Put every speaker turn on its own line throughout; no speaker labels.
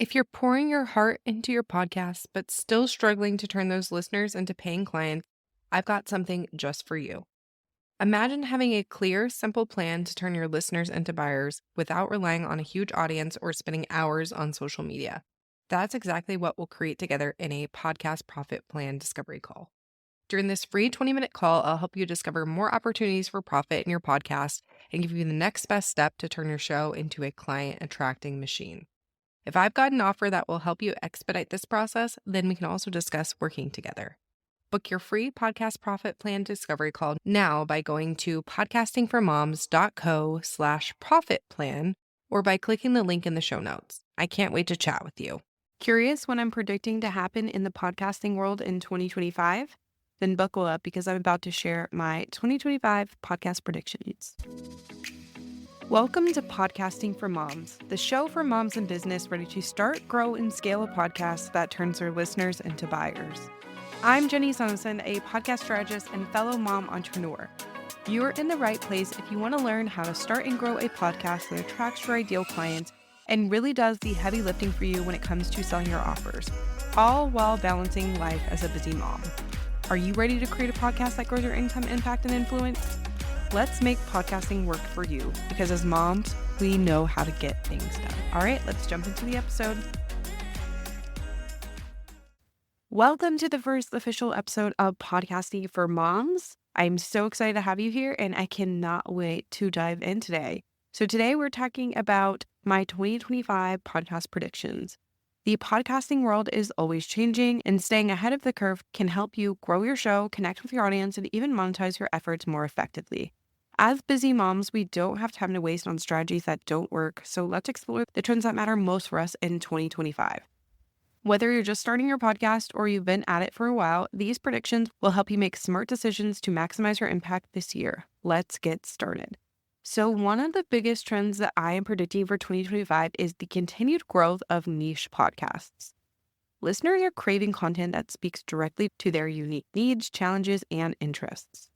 If you're pouring your heart into your podcast, but still struggling to turn those listeners into paying clients, I've got something just for you. Imagine having a clear, simple plan to turn your listeners into buyers without relying on a huge audience or spending hours on social media. That's exactly what we'll create together in a podcast profit plan discovery call. During this free 20-minute call, I'll help you discover more opportunities for profit in your podcast and give you the next best step to turn your show into a client attracting machine. If I've got an offer that will help you expedite this process, then we can also discuss working together. Book your free podcast profit plan discovery call now by going to podcastingformoms.co/profit plan or by clicking the link in the show notes. I can't wait to chat with you. Curious what I'm predicting to happen in the podcasting world in 2025? Then buckle up because I'm about to share my 2025 podcast predictions. Welcome to Podcasting for Moms, the show for moms in business ready to start, grow, and scale a podcast that turns their listeners into buyers. I'm Jenny Soneson, a podcast strategist and fellow mom entrepreneur. You're in the right place if you want to learn how to start and grow a podcast that attracts your ideal clients and really does the heavy lifting for you when it comes to selling your offers, all while balancing life as a busy mom. Are you ready to create a podcast that grows your income, impact, and influence? Let's make podcasting work for you because as moms, we know how to get things done. All right, let's jump into the episode. Welcome to the first official episode of Podcasting for Moms. I'm so excited to have you here and I cannot wait to dive in today. So today we're talking about my 2025 podcast predictions. The podcasting world is always changing and staying ahead of the curve can help you grow your show, connect with your audience, and even monetize your efforts more effectively. As busy moms, we don't have time to waste on strategies that don't work, so let's explore the trends that matter most for us in 2025. Whether you're just starting your podcast or you've been at it for a while, these predictions will help you make smart decisions to maximize your impact this year. Let's get started. So one of the biggest trends that I am predicting for 2025 is the continued growth of niche podcasts. Listeners are craving content that speaks directly to their unique needs, challenges, and interests.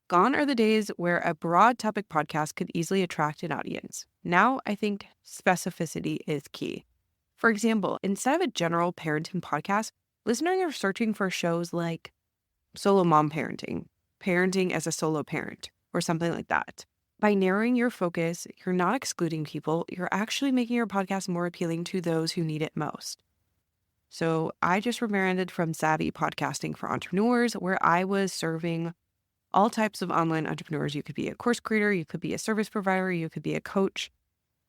Gone are the days where a broad topic podcast could easily attract an audience. Now, I think specificity is key. For example, instead of a general parenting podcast, listeners are searching for shows like solo mom parenting, parenting as a solo parent, or something like that. By narrowing your focus, you're not excluding people, you're actually making your podcast more appealing to those who need it most. So I just rebranded from Savvy Podcasting for Entrepreneurs, where I was serving all types of online entrepreneurs. You could be a course creator, you could be a service provider, you could be a coach,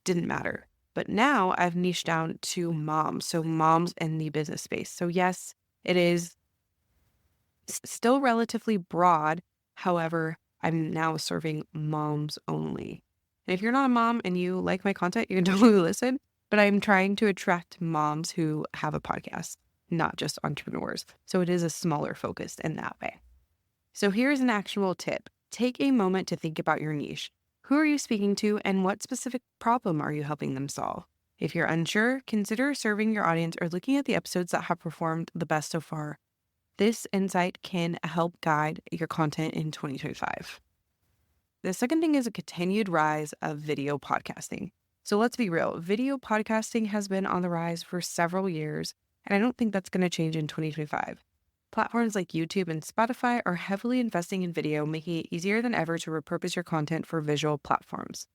didn't matter. But now I've niched down to moms, so moms in the business space. So yes, it is still relatively broad. However, I'm now serving moms only. And if you're not a mom and you like my content, you can totally listen. But I'm trying to attract moms who have a podcast, not just entrepreneurs. So it is a smaller focus in that way. So here's an actual tip. Take a moment to think about your niche. Who are you speaking to and what specific problem are you helping them solve? If you're unsure, consider serving your audience or looking at the episodes that have performed the best so far. This insight can help guide your content in 2025. The second thing is a continued rise of video podcasting. So let's be real, video podcasting has been on the rise for several years, and I don't think that's going to change in 2025. Platforms like YouTube and Spotify are heavily investing in video, making it easier than ever to repurpose your content for visual platforms.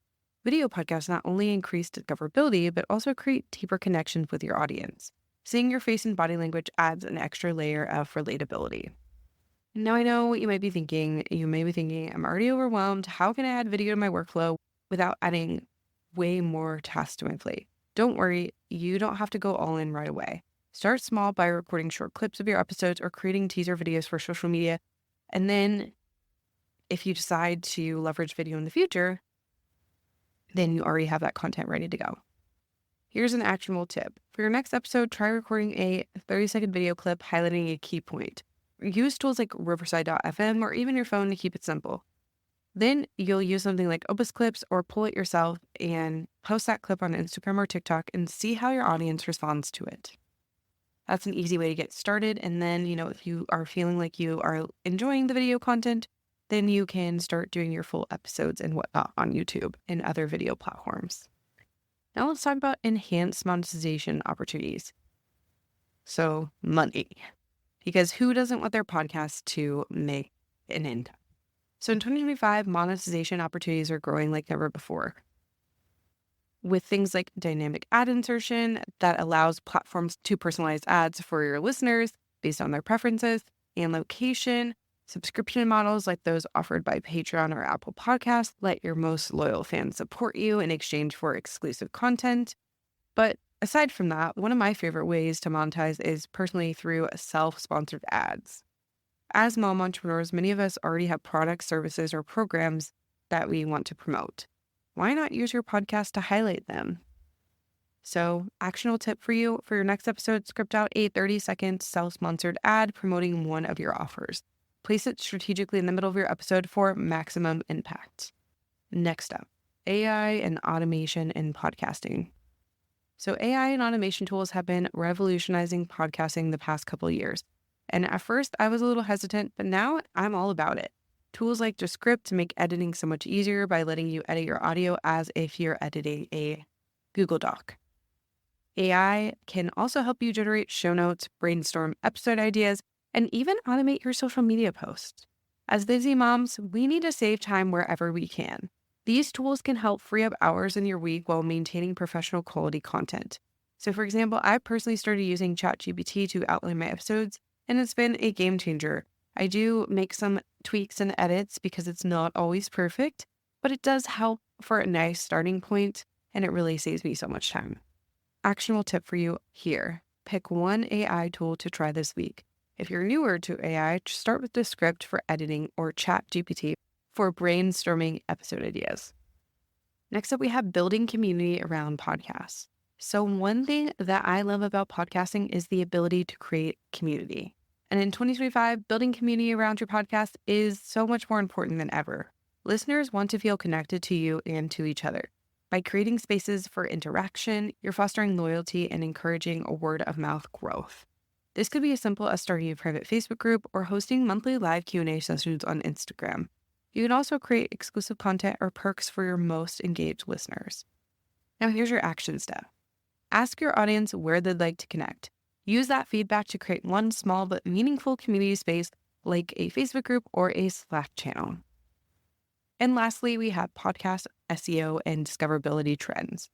Video podcasts not only increase discoverability, but also create deeper connections with your audience. Seeing your face and body language adds an extra layer of relatability. Now I know what you might be thinking. You may be thinking, I'm already overwhelmed. How can I add video to my workflow without adding way more tasks to my plate? Don't worry, you don't have to go all in right away. Start small by recording short clips of your episodes or creating teaser videos for social media. And then if you decide to leverage video in the future, then you already have that content ready to go. Here's an actionable tip. For your next episode, try recording a 30-second video clip highlighting a key point. Use tools like Riverside.fm or even your phone to keep it simple. Then you'll use something like Opus Clips or pull it yourself and post that clip on Instagram or TikTok and see how your audience responds to it. That's an easy way to get started. And then, if you are feeling like you are enjoying the video content, then you can start doing your full episodes and whatnot on YouTube and other video platforms. Now let's talk about enhanced monetization opportunities. So money, because who doesn't want their podcast to make an income? So in 2025, monetization opportunities are growing like never before, with things like dynamic ad insertion that allows platforms to personalize ads for your listeners based on their preferences and location. Subscription models like those offered by Patreon or Apple Podcasts let your most loyal fans support you in exchange for exclusive content. But aside from that, one of my favorite ways to monetize is personally through self-sponsored ads. As mom entrepreneurs, many of us already have products, services, or programs that we want to promote. Why not use your podcast to highlight them? So, actionable tip for you for your next episode, script out a 30-second self-sponsored ad promoting one of your offers. Place it strategically in the middle of your episode for maximum impact. Next up, AI and automation in podcasting. So AI and automation tools have been revolutionizing podcasting the past couple of years. And at first I was a little hesitant, but now I'm all about it. Tools like Descript make editing so much easier by letting you edit your audio as if you're editing a Google Doc. AI can also help you generate show notes, brainstorm episode ideas, and even automate your social media posts. As busy moms, we need to save time wherever we can. These tools can help free up hours in your week while maintaining professional quality content. So for example, I personally started using ChatGPT to outline my episodes, and it's been a game changer. I do make some tweaks and edits because it's not always perfect, but it does help for a nice starting point, and it really saves me so much time. Actionable tip for you here. Pick one AI tool to try this week. If you're newer to AI, start with Descript for editing or ChatGPT for brainstorming episode ideas. Next up, we have building community around podcasts. So one thing that I love about podcasting is the ability to create community. And in 2025, building community around your podcast is so much more important than ever. Listeners want to feel connected to you and to each other. By creating spaces for interaction, you're fostering loyalty and encouraging a word-of-mouth growth. This could be as simple as starting a private Facebook group or hosting monthly live Q&A sessions on Instagram. You can also create exclusive content or perks for your most engaged listeners. Now here's your action step. Ask your audience where they'd like to connect. Use that feedback to create one small but meaningful community space like a Facebook group or a Slack channel. And lastly, we have podcast SEO and discoverability trends.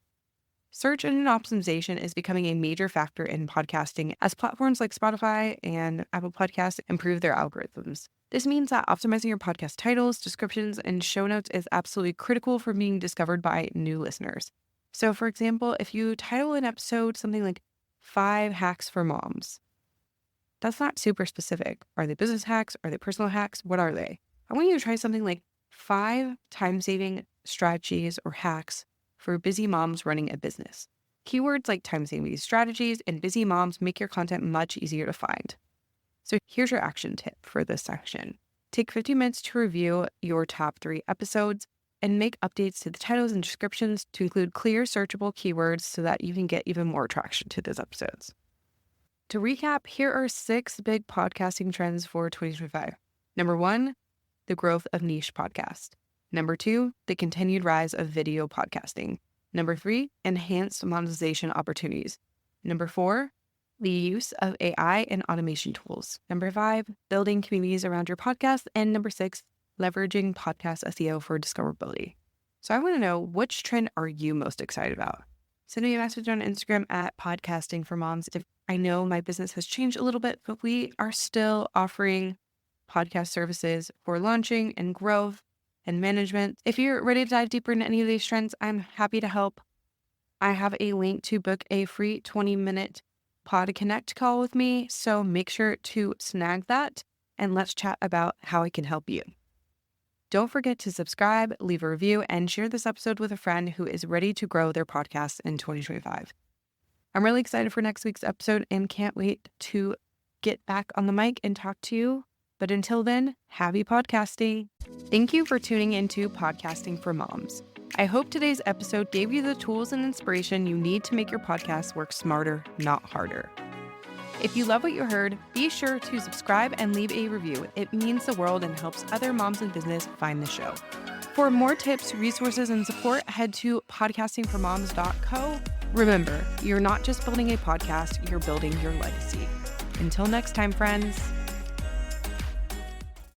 Search engine optimization is becoming a major factor in podcasting as platforms like Spotify and Apple Podcasts improve their algorithms. This means that optimizing your podcast titles, descriptions, and show notes is absolutely critical for being discovered by new listeners. So, for example, if you title an episode something like 5 Hacks for Moms, that's not super specific. Are they business hacks? Are they personal hacks? What are they? I want you to try something like 5 time-saving strategies or hacks for busy moms running a business. Keywords like time-saving strategies and busy moms make your content much easier to find. So here's your action tip for this section. Take 50 minutes to review your top 3 episodes and make updates to the titles and descriptions to include clear, searchable keywords so that you can get even more traction to those episodes. To recap, here are 6 big podcasting trends for 2025. Number 1, the growth of niche podcasts. Number 2, the continued rise of video podcasting. Number 3, enhanced monetization opportunities. Number 4, the use of AI and automation tools. Number 5, building communities around your podcast. And number 6, leveraging podcast SEO for discoverability. So I want to know, which trend are you most excited about? Send me a message on Instagram at Podcasting for Moms. I know my business has changed a little bit, but we are still offering podcast services for launching and growth and management. If you're ready to dive deeper into any of these trends, I'm happy to help. I have a link to book a free 20-minute Pod Connect call with me, so make sure to snag that and let's chat about how I can help you. Don't forget to subscribe, leave a review, and share this episode with a friend who is ready to grow their podcast in 2025. I'm really excited for next week's episode and can't wait to get back on the mic and talk to you. But until then, happy podcasting. Thank you for tuning into Podcasting for Moms. I hope today's episode gave you the tools and inspiration you need to make your podcast work smarter, not harder. If you love what you heard, be sure to subscribe and leave a review. It means the world and helps other moms in business find the show. For more tips, resources, and support, head to podcastingformoms.co. Remember, you're not just building a podcast, you're building your legacy. Until next time, friends.